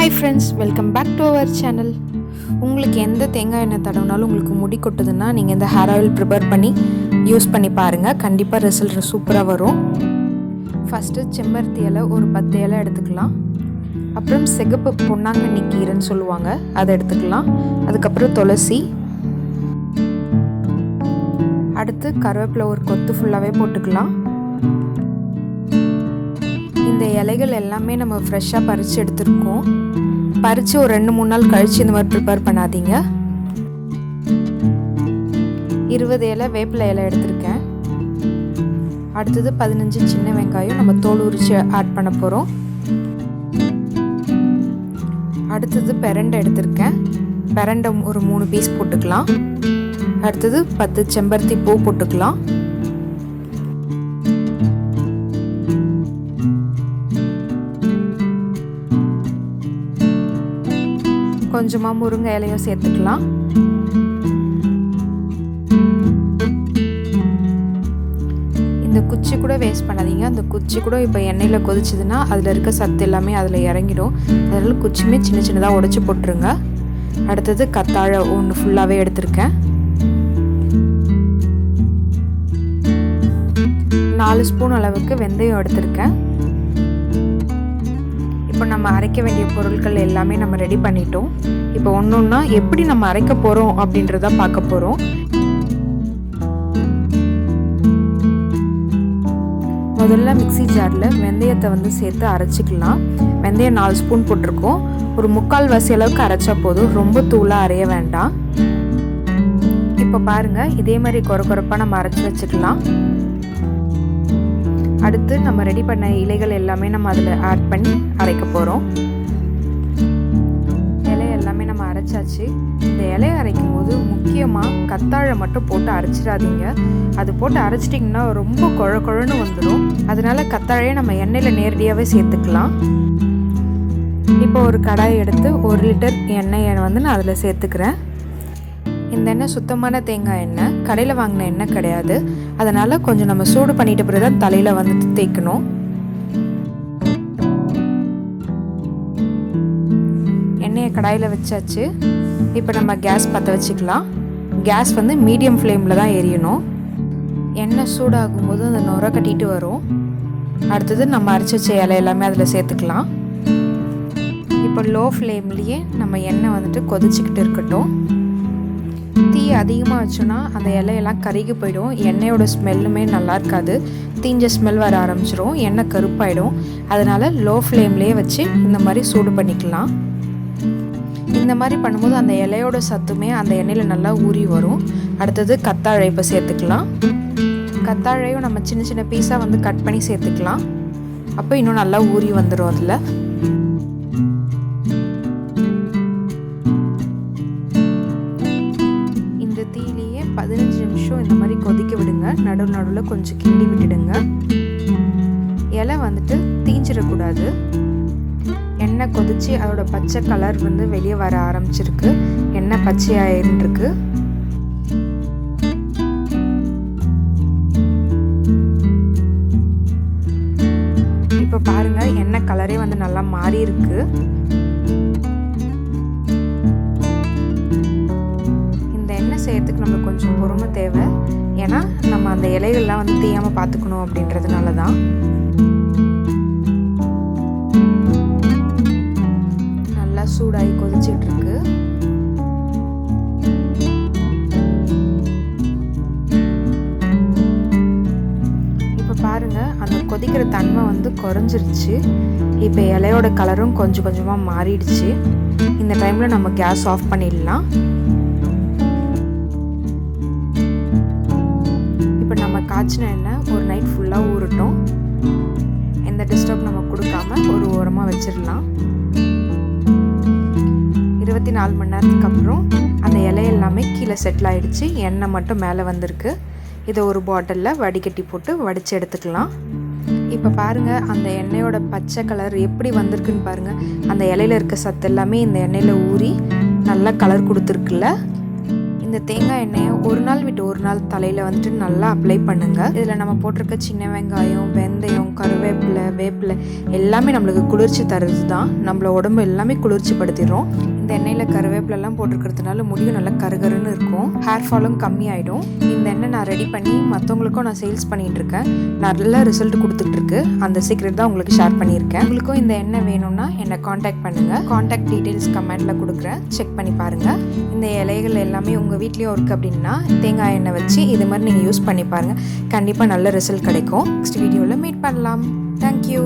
Hi friends, welcome back to our channel. உங்களுக்கு எந்த தேங்காய் எண்ணெய் தடவினாலும் உங்களுக்கு முடி கொட்டுதுன்னா நீங்கள் இந்த ஹேர் ஆயில் ப்ரிப்பேர் பண்ணி யூஸ் பண்ணி பாருங்கள். கண்டிப்பாக ரிசல்ட் சூப்பராக வரும். ஃபஸ்ட்டு செம்பருத்தி இலை ஒரு 10 இலை எடுத்துக்கலாம். அப்புறம் சிகப்பு பொன்னாங்கண்ணி கீரைன்னு சொல்லுவாங்க, அதை எடுத்துக்கலாம். அதுக்கப்புறம் துளசி, அடுத்து கருவேப்பிலை ஒரு கொத்து ஃபுல்லாகவே போட்டுக்கலாம். இந்த இலைகள் எல்லாமே நம்ம ஃப்ரெஷ்ஷாக பறித்து எடுத்துருக்கோம். பறித்து ஒரு 2-3 நாள் கழித்து இந்த மாதிரி ப்ரிப்பேர் பண்ணாதீங்க. 20 இலை வேப்பிலை இலை எடுத்திருக்கேன். அடுத்தது 15 சின்ன வெங்காயம் நம்ம தோல் உரித்து ஆட் பண்ண போகிறோம். அடுத்தது பிரண்டை எடுத்திருக்கேன். பிரண்டை ஒரு 3 பீஸ் போட்டுக்கலாம். அடுத்தது 10 செம்பருத்தி பூ போட்டுக்கலாம். கொஞ்சமாக முருங்கை இலையும் சேர்த்துக்கலாம். இந்த குச்சி கூட வேஸ்ட் பண்ணாதீங்க. அந்த குச்சி கூட இப்போ எண்ணெயில் கொதிச்சதுன்னா அதில் இருக்க சத்து எல்லாமே அதில் இறங்கிடும். அதனால் குச்சியுமே சின்ன சின்னதாக உடைச்சி போட்டுருங்க. அடுத்தது கத்தாழை ஒன்று ஃபுல்லாகவே எடுத்திருக்கேன். 4 ஸ்பூன் அளவுக்கு வெந்தயம் எடுத்திருக்கேன். இப்போ நம்ம அரைக்க வேண்டிய பொருட்கள் எல்லாமே நம்ம ரெடி பண்ணிட்டோம். இப்போ ஒன்றா எப்படி நம்ம அரைக்க போகிறோம் அப்படின்றத பார்க்க போகிறோம். முதல்ல மிக்ஸி ஜாரில் வெந்தயத்தை சேர்த்து அரைச்சிக்கலாம். வெந்தயம் 4 ஸ்பூன் போட்டிருக்கோம். ஒரு 3/4 வாசி அளவுக்கு அரைச்சா போதும், ரொம்ப தூளாக அரைய வேண்டாம். இப்போ பாருங்கள், இதே மாதிரி கொரப்பாக நம்ம அரைச்சி வச்சுக்கலாம். அடுத்து நம்ம ரெடி பண்ண இலைகள் எல்லாமே நம்ம அதில் ஆட் பண்ணி அரைக்க போகிறோம். இலை எல்லாமே நம்ம அரைச்சாச்சு. இந்த இலையை அரைக்கும் போது முக்கியமாக கத்தாழை மட்டும் போட்டு அரைச்சிடாதீங்க. அது போட்டு அரைச்சிட்டிங்கன்னா ரொம்ப குழன்னு வந்துடும். அதனால கத்தாழையை நம்ம எண்ணெயில் நேரடியாகவே சேர்த்துக்கலாம். இப்போ ஒரு கடாயை எடுத்து 1 லிட்டர் எண்ணெயை நான் அதில் சேர்த்துக்கிறேன். இந்த எண்ணெய் சுத்தமான தேங்காய் எண்ணெய், கடையில் வாங்கின எண்ணெய் கிடையாது. அதனால் கொஞ்சம் நம்ம சூடு பண்ணிட்ட பிறகு தான் தலையில் தேய்க்கணும். எண்ணெயை கடாயில் வச்சாச்சு. இப்போ நம்ம கேஸ் பற்ற வச்சுக்கலாம். கேஸ் மீடியம் ஃப்ளேமில் தான் எரியணும். எண்ணெய் சூடாகும் போது அந்த நுரை கட்டிட்டு வரும். அடுத்தது நம்ம அரைச்சி வச்ச இலை எல்லாமே அதில் சேர்த்துக்கலாம். இப்போ லோ ஃப்ளேம்லேயே நம்ம எண்ணெய் கொதிச்சுக்கிட்டு இருக்கட்டும். தீ அதிகமாக வச்சோன்னா அந்த இலையெல்லாம் கருகி போயிடும். எண்ணெயோட ஸ்மெல்லுமே நல்லா இருக்காது. தீஞ்ச ஸ்மெல் வர ஆரம்பிச்சிடும், எண்ணெய் கருப்பாயிடும். அதனால் லோ ஃப்ளேம்லேயே வச்சு இந்த மாதிரி சூடு பண்ணிக்கலாம். இந்த மாதிரி பண்ணும்போது அந்த இலையோட சத்துமே அந்த எண்ணெயில் நல்லா ஊறி வரும். அடுத்தது கத்தாழை இப்போ சேர்த்துக்கலாம். கத்தாழையும் நம்ம சின்ன சின்ன பீஸாக கட் பண்ணி சேர்த்துக்கலாம். அப்போ இன்னும் நல்லா ஊறி வந்துடும். அதில் தீயிலேயே 15 நிமிஷம் இந்த மாதிரி கொதிக்க விடுங்க. நடுவில் கொஞ்சம் கிண்டி விட்டுடுங்க. இலை தீஞ்சிடக்கூடாது. எண்ணெய் கொதிச்சு அதோட பச்சை கலர் வெளியே வர ஆரம்பிச்சிருக்கு. எண்ணெய் பச்சையாயிருக்கு. இப்போ பாருங்க, எண்ணெய் கலரே நல்லா மாறி இருக்கு. செய்யறதுக்கு நம்மளுக்கு கொஞ்சம் பொறுமை தேவை. ஏன்னா நம்ம அந்த இலைகள்லாம் தீயாமல் பார்த்துக்கணும் அப்படின்றதுனால தான். நல்லா சூடாகி கொதிச்சிட்டு இருக்கு. இப்போ பாருங்க, அந்த கொதிக்கிற தன்மை குறைஞ்சிருச்சு. இப்போ இலையோட கலரும் கொஞ்சம் கொஞ்சமாக மாறிடுச்சு. இந்த டைமில் நம்ம கேஸ் ஆஃப் பண்ணிடலாம். காய்ச்சின எண்ணெய் ஒரு நைட் ஃபுல்லாக ஊறட்டும். எந்த டிஸ்டர்ப் நம்ம கொடுக்காம ஒரு ஓரமாக வச்சிடலாம். 24 மணி நேரத்துக்கு அப்புறம் அந்த இலை எல்லாமே கீழே செட்டில் ஆகிடுச்சு. எண்ணெய் மட்டும் மேலே வந்திருக்கு. இதை ஒரு பாட்டிலில் வடிகட்டி போட்டு வடித்து எடுத்துக்கலாம். இப்போ பாருங்கள், அந்த எண்ணெயோட பச்சை கலர் எப்படி வந்திருக்குன்னு பாருங்கள். அந்த இலையில் இருக்க சத்து எல்லாமே இந்த எண்ணெயில் ஊறி நல்லா கலர் கொடுத்துருக்குல்ல. இந்த இந்த தேங்காய் எண்ணெயை ஒரு நாள் விட்டு ஒரு நாள் தலையில் வந்துட்டு நல்லா அப்ளை பண்ணுங்கள். இதில் நம்ம போட்டிருக்க சின்ன வெங்காயம், வெந்தயம், கருவேப்பிலை, வேப்பிலை எல்லாமே நம்மளுக்கு குளிர்ச்சி தருது தான். நம்மள உடம்பு எல்லாமே குளிர்ச்சி படுத்திடும். இந்த எண்ணெயில் கருவேப்பிலெல்லாம் போட்டிருக்கிறதுனால முடியும் நல்லா கருகருன்னு இருக்கும். ஹேர் ஃபாலும் கம்மியாயிடும். இந்த எண்ணெய் நான் ரெடி பண்ணி மற்றவங்களுக்கும் நான் சேல்ஸ் பண்ணிகிட்டு இருக்கேன். நல்ல ரிசல்ட் கொடுத்துட்ருக்கு. அந்த சீக்ரெட் தான் உங்களுக்கு ஷேர் பண்ணியிருக்கேன். உங்களுக்கும் இந்த எண்ணெய் வேணும்னா என்னை காண்டாக்ட் பண்ணுங்கள். காண்டாக்ட் டீட்டெயில்ஸ் கமெண்ட்டில் கொடுக்குறேன், செக் பண்ணி பாருங்கள். இந்த இலைகள் எல்லாமே உங்கள் வீட்லேயும் இருக்குது அப்படின்னா தேங்காய் எண்ணெய் வச்சு இது மாதிரி நீங்கள் யூஸ் பண்ணி பாருங்கள். கண்டிப்பாக நல்ல ரிசல்ட் கிடைக்கும். நெக்ஸ்ட் வீடியோவில் மீட் பண்ணலாம். தேங்க்யூ.